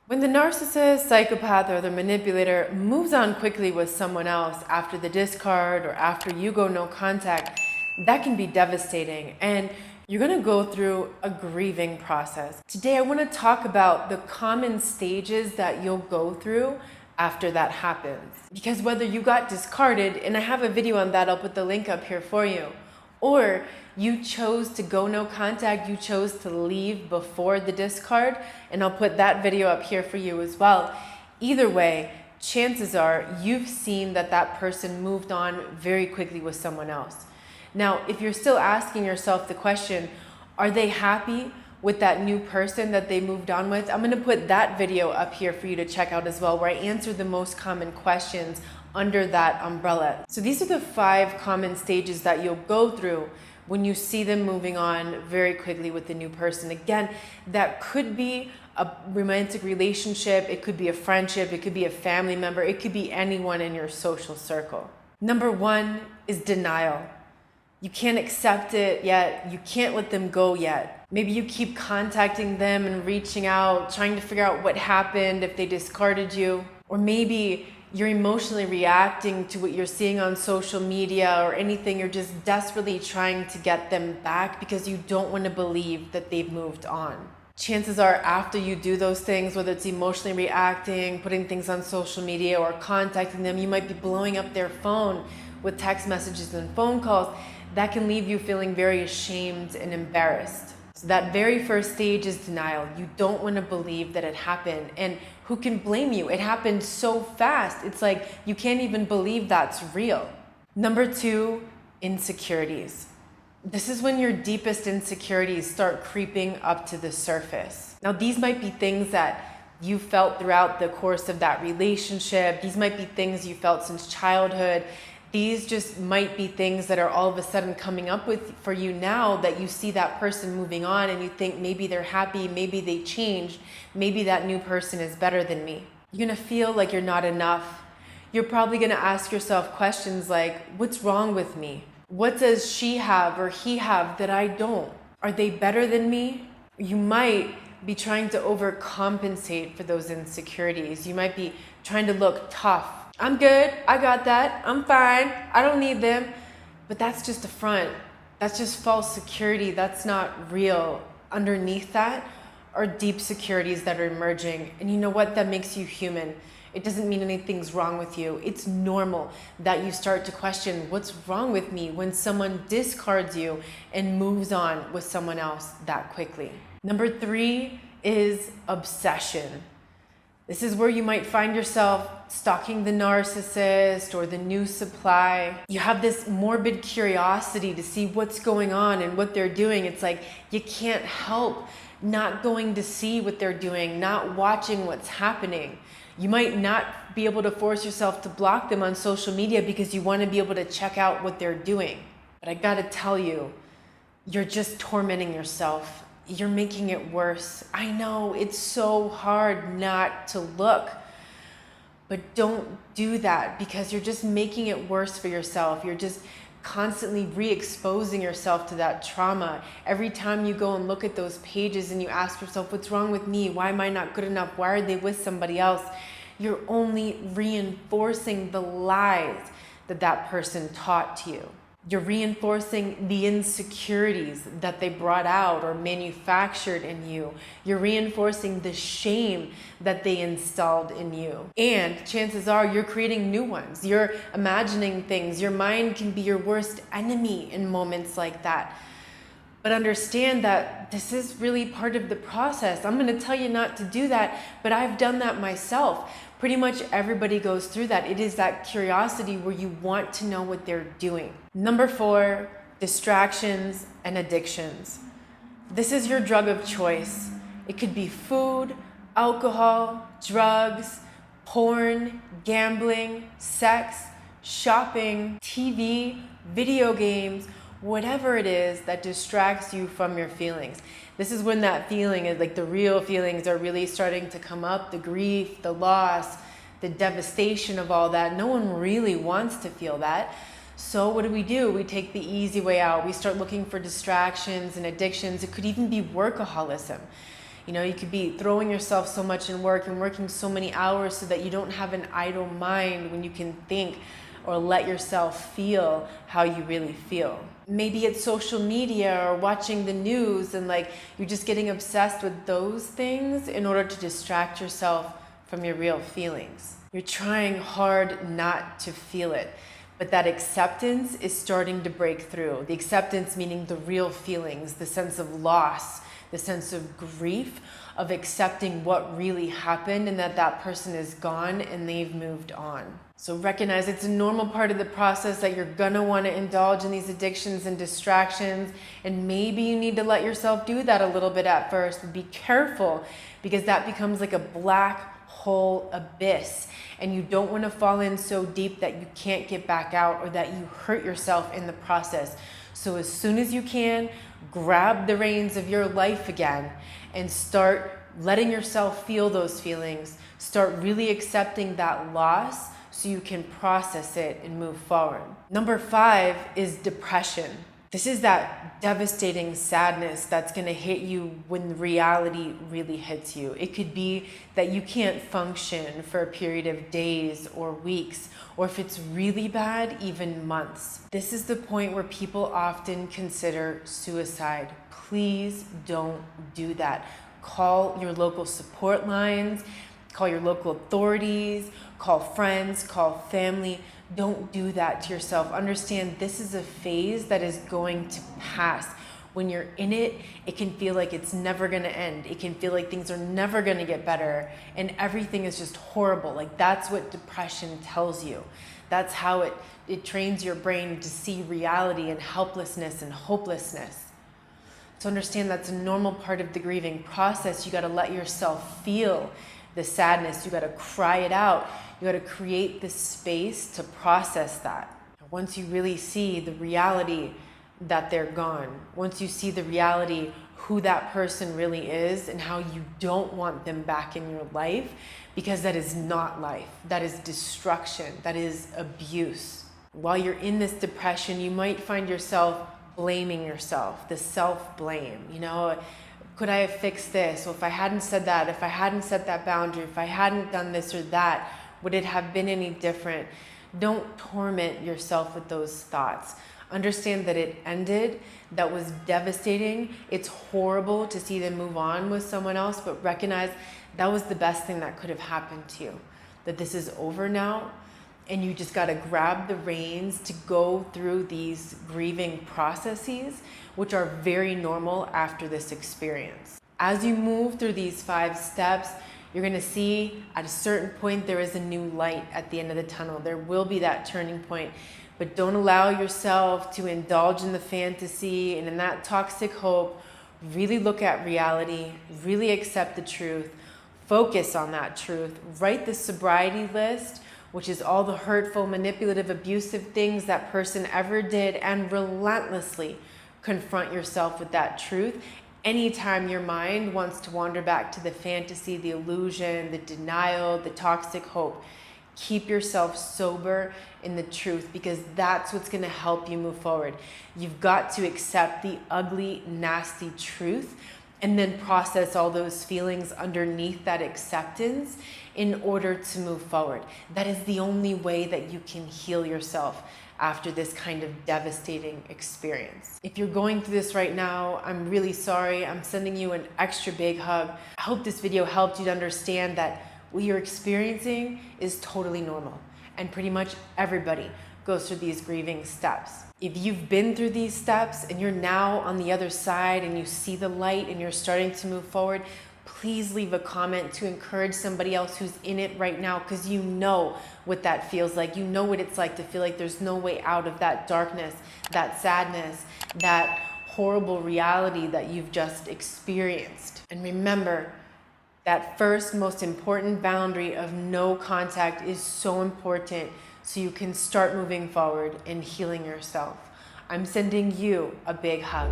When the narcissist, psychopath, or the manipulator moves on quickly with someone else after the discard or after you go no contact, that can be devastating, and you're gonna go through a grieving process. Today, I wanna talk about the common stages that you'll go through after that happens. Because whether you got discarded, and I have a video on that, I'll put the link up here for you, or you chose to go no contact, you chose to leave before the discard, and I'll put that video up here for you as well. Either way, chances are you've seen that that person moved on very quickly with someone else. Now, if you're still asking yourself the question, are they happy with that new person that they moved on with? I'm gonna put that video up here for you to check out as well, where I answer the most common questions under that umbrella. So these are the 5 common stages that you'll go through when you see them moving on very quickly with the new person. Again, that could be a romantic relationship, it could be a friendship, it could be a family member, it could be anyone in your social circle. Number 1 is denial. You can't accept it yet, you can't let them go yet. Maybe you keep contacting them and reaching out, trying to figure out what happened, if they discarded you. Or maybe you're emotionally reacting to what you're seeing on social media or anything. You're just desperately trying to get them back because you don't want to believe that they've moved on. Chances are after you do those things, whether it's emotionally reacting, putting things on social media, or contacting them, you might be blowing up their phone with text messages and phone calls. That can leave you feeling very ashamed and embarrassed. So that very first stage is denial. You don't want to believe that it happened. And who can blame you? It happened so fast. It's like you can't even believe that's real. Number 2, insecurities. This is when your deepest insecurities start creeping up to the surface. Now, these might be things that you felt throughout the course of that relationship. These might be things you felt since childhood. These just might be things that are all of a sudden coming up for you now that you see that person moving on and you think maybe they're happy, maybe they changed, maybe that new person is better than me. You're gonna feel like you're not enough. You're probably gonna ask yourself questions like, what's wrong with me? What does she have or he have that I don't? Are they better than me? You might be trying to overcompensate for those insecurities. You might be trying to look tough. I'm good, I got that, I'm fine, I don't need them. But that's just a front. That's just false security. That's not real. Underneath that are deep securities that are emerging. And you know what? That makes you human. It doesn't mean anything's wrong with you. It's normal that you start to question what's wrong with me when someone discards you and moves on with someone else that quickly. Number 3 is obsession. This is where you might find yourself stalking the narcissist or the new supply. You have this morbid curiosity to see what's going on and what they're doing. It's like you can't help not going to see what they're doing, not watching what's happening. You might not be able to force yourself to block them on social media because you want to be able to check out what they're doing. But I gotta tell you, you're just tormenting yourself. You're making it worse. I know it's so hard not to look, but don't do that because you're just making it worse for yourself. You're just constantly re-exposing yourself to that trauma. Every time you go and look at those pages and you ask yourself, what's wrong with me? Why am I not good enough? Why are they with somebody else? You're only reinforcing the lies that that person taught to you. You're reinforcing the insecurities that they brought out or manufactured in you. You're reinforcing the shame that they installed in you. And chances are you're creating new ones. You're imagining things. Your mind can be your worst enemy in moments like that. But understand that this is really part of the process. I'm going to tell you not to do that, but I've done that myself. Pretty much everybody goes through that. It is that curiosity where you want to know what they're doing. Number 4, distractions and addictions. This is your drug of choice. It could be food, alcohol, drugs, porn, gambling, sex, shopping, TV, video games, whatever it is that distracts you from your feelings. This is when that feeling is like the real feelings are really starting to come up, the grief, the loss, the devastation of all that. No one really wants to feel that. So what do? We take the easy way out. We start looking for distractions and addictions. It could even be workaholism. You know, you could be throwing yourself so much in work and working so many hours so that you don't have an idle mind when you can think or let yourself feel how you really feel. Maybe it's social media or watching the news and like you're just getting obsessed with those things in order to distract yourself from your real feelings. You're trying hard not to feel it, but that acceptance is starting to break through. The acceptance meaning the real feelings, the sense of loss, the sense of grief, of accepting what really happened and that that person is gone and they've moved on. So recognize it's a normal part of the process that you're gonna want to indulge in these addictions and distractions, and maybe you need to let yourself do that a little bit at first, but be careful because that becomes like a black hole abyss, and you don't want to fall in so deep that you can't get back out or that you hurt yourself in the process. So as soon as you can, grab the reins of your life again and start letting yourself feel those feelings. Start really accepting that loss so you can process it and move forward. Number 5 is depression. This is that devastating sadness that's going to hit you when reality really hits you. It could be that you can't function for a period of days or weeks, or if it's really bad, even months. This is the point where people often consider suicide. Please don't do that. Call your local support lines, call your local authorities, call friends, call family. Don't do that to yourself. Understand this is a phase that is going to pass. When you're in it, it can feel like it's never gonna end. It can feel like things are never gonna get better and everything is just horrible. Like that's what depression tells you. That's how it trains your brain to see reality and helplessness and hopelessness. So understand that's a normal part of the grieving process. You gotta let yourself feel the sadness. You gotta cry it out. You gotta create the space to process that. Once you really see the reality that they're gone, once you see the reality who that person really is and how you don't want them back in your life, because that is not life. That is destruction. That is abuse. While you're in this depression, you might find yourself blaming yourself, the self-blame. You know, could I have fixed this? Well, if I hadn't said that, if I hadn't set that boundary, if I hadn't done this or that, would it have been any different? Don't torment yourself with those thoughts. Understand that it ended. That was devastating. It's horrible to see them move on with someone else, but recognize that was the best thing that could have happened to you. That this is over now, and you just got to grab the reins to go through these grieving processes, which are very normal after this experience. As you move through these 5 steps, you're going to see at a certain point there is a new light at the end of the tunnel. There will be that turning point, but don't allow yourself to indulge in the fantasy and in that toxic hope. Really look at reality, really accept the truth, focus on that truth, write the sobriety list, which is all the hurtful, manipulative, abusive things that person ever did, and relentlessly confront yourself with that truth. Anytime your mind wants to wander back to the fantasy, the illusion, the denial, the toxic hope, keep yourself sober in the truth, because that's what's going to help you move forward. You've got to accept the ugly, nasty truth and then process all those feelings underneath that acceptance in order to move forward. That is the only way that you can heal yourself after this kind of devastating experience. If you're going through this right now, I'm really sorry. I'm sending you an extra big hug. I hope this video helped you to understand that what you're experiencing is totally normal, and pretty much everybody goes through these grieving steps. If you've been through these steps and you're now on the other side and you see the light and you're starting to move forward, please leave a comment to encourage somebody else who's in it right now, because you know what that feels like. You know what it's like to feel like there's no way out of that darkness, that sadness, that horrible reality that you've just experienced. And remember, that first most important boundary of no contact is so important so you can start moving forward and healing yourself. I'm sending you a big hug.